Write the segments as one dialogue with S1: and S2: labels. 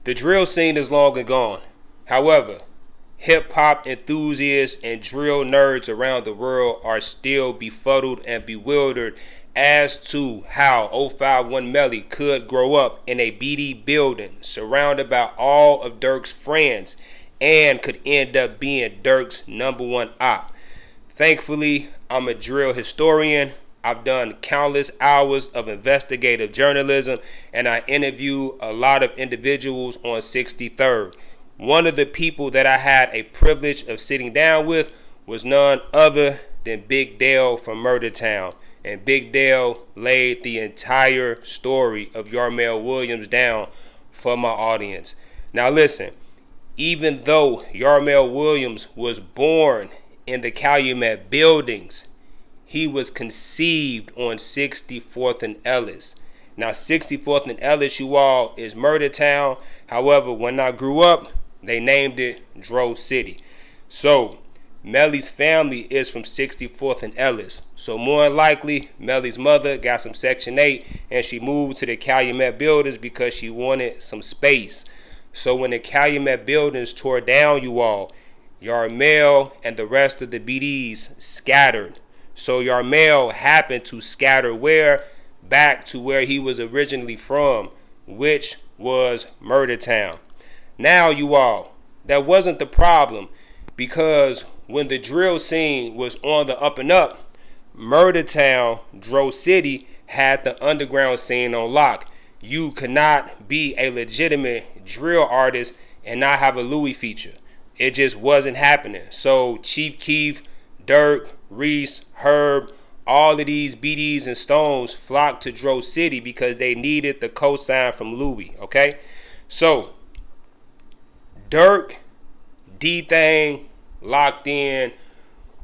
S1: The drill scene is long and gone. However, hip-hop enthusiasts and drill nerds around the world are still befuddled and bewildered as to how 051 Melly could grow up in a BD building surrounded by all of Durk's friends and could end up being Durk's #1 op. Thankfully, I'm a drill historian. I've done countless hours of investigative journalism, and I interview a lot of individuals on 63rd. One of the people that I had a privilege of sitting down with was none other than Big Dale from Murder Town. And Big Dale laid the entire story of Yarmel Williams down for my audience. Now listen, even though Yarmel Williams was born in the Calumet buildings, he was conceived on 64th and Ellis. Now 64th and Ellis, you all, is Murder Town. However, when I grew up, they named it Dro City. So Melly's family is from 64th and Ellis. So more than likely, Melly's mother got some Section 8 and she moved to the Calumet buildings because she wanted some space. So when the Calumet buildings tore down, you all, Yarmel and the rest of the BDs scattered. So Yarmel happened to scatter where? Back to where he was originally from, which was Murder Town. Now, you all, that wasn't the problem, because when the drill scene was on the up and up, Murder Town, Dro City, had the underground scene on lock. You could not be a legitimate drill artist and not have a Louis feature. It just wasn't happening. So Chief Keef, Durk, Reese, Herb, all of these BDs and Stones flocked to Dro City because they needed the cosign from Louis, okay? So Durk, D-Thing locked in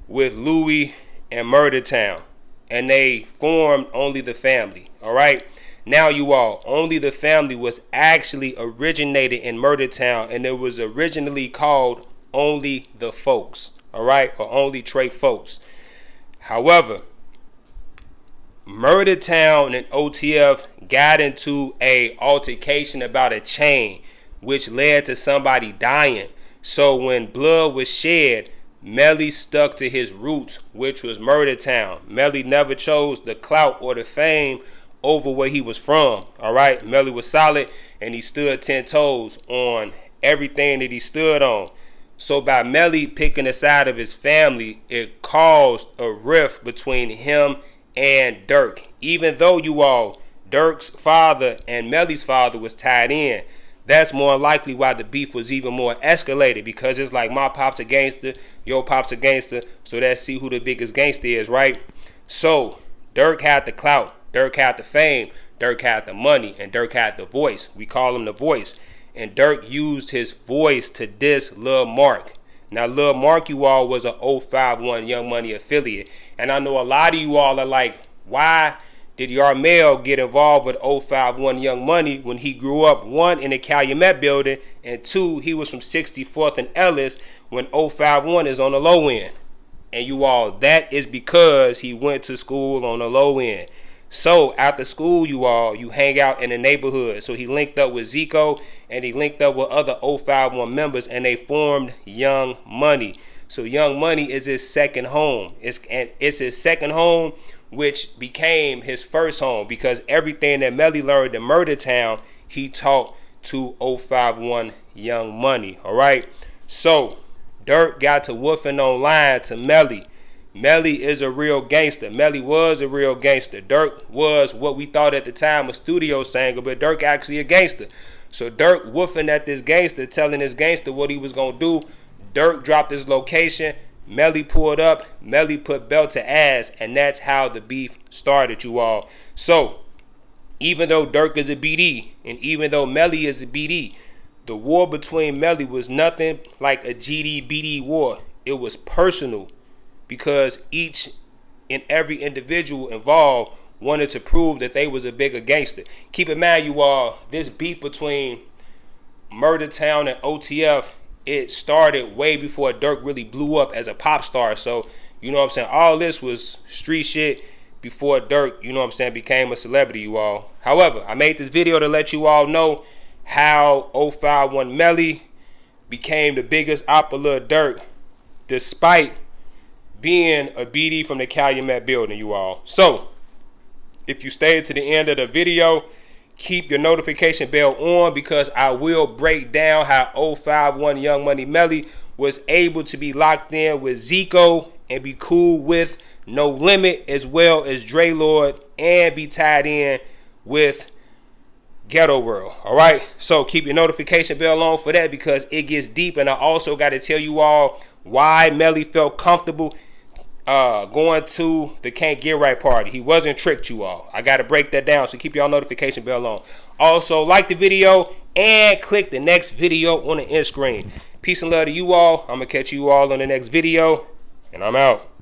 S1: with Louis and Murder Town, and they formed Only the Family, all right? Now, you all, Only the Family was actually originated in Murder Town, and it was originally called Only the Folks, all right, or Only Trey Folks. However, Murder Town and OTF got into a altercation about a chain, which led to somebody dying. So when blood was shed, Melly stuck to his roots, which was Murder Town. Melly never chose the clout or the fame over where he was from, all right? Melly was solid, and he stood 10 toes on everything that he stood on. So by Melly picking the side of his family, it caused a rift between him and Durk. Even though, you all, Durk's father and Melly's father was tied in, that's more likely why the beef was even more escalated, because it's like my pop's a gangster, your pop's a gangster, so let's see who the biggest gangster is, right? So Durk had the clout, Durk had the fame, Durk had the money, and Durk had the voice. We call him the voice. And Durk used his voice to diss Lil Mark. Now, Lil Mark, you all, was a 051 Young Money affiliate. And I know a lot of you all are like, why did Yarmel get involved with 051 Young Money when he grew up, one, in the Calumet building, and two, he was from 64th and Ellis when 051 is on the low end? And you all, that is because he went to school on the low end. So after school, you all, you hang out in the neighborhood. So he linked up with Zico, and he linked up with other 051 members, and they formed Young Money. So Young Money is his second home. It's his second home, which became his first home, because everything that Melly learned in Murder Town, he taught to 051 Young Money. All right. So Durk got to woofing online to Melly. Melly is a real gangster. Melly was a real gangster. Durk was what we thought at the time a studio singer, but Durk actually a gangster. So Durk woofing at this gangster, telling this gangster what he was going to do. Durk dropped his location. Melly pulled up. Melly put belt to ass, and that's how the beef started, you all. So even though Durk is a BD, and even though Melly is a BD, the war between Melly was nothing like a GD-BD war. It was personal, because each and every individual involved wanted to prove that they was a bigger gangster. Keep in mind, you all, this beef between Murder Town and OTF, it started way before Durk really blew up as a pop star. So, you know what I'm saying, all this was street shit before Durk, you know what I'm saying, became a celebrity, you all. However, I made this video to let you all know how 051 Melly became the biggest opera of Durk despite being a BD from the Calumet building, you all. So, if you stayed to the end of the video, keep your notification bell on because I will break down how 051 Young Money Melly was able to be locked in with Zico and be cool with No Limit as well as Dre Lord and be tied in with Ghetto World. Alright, so keep your notification bell on for that because it gets deep. And I also got to tell you all why Melly felt comfortable going to the Can't Get Right party. He wasn't tricked, you all. I got to break that down, so keep y'all notification bell on. Also, like the video and click the next video on the end screen. Peace and love to you all. I'm going to catch you all on the next video, and I'm out.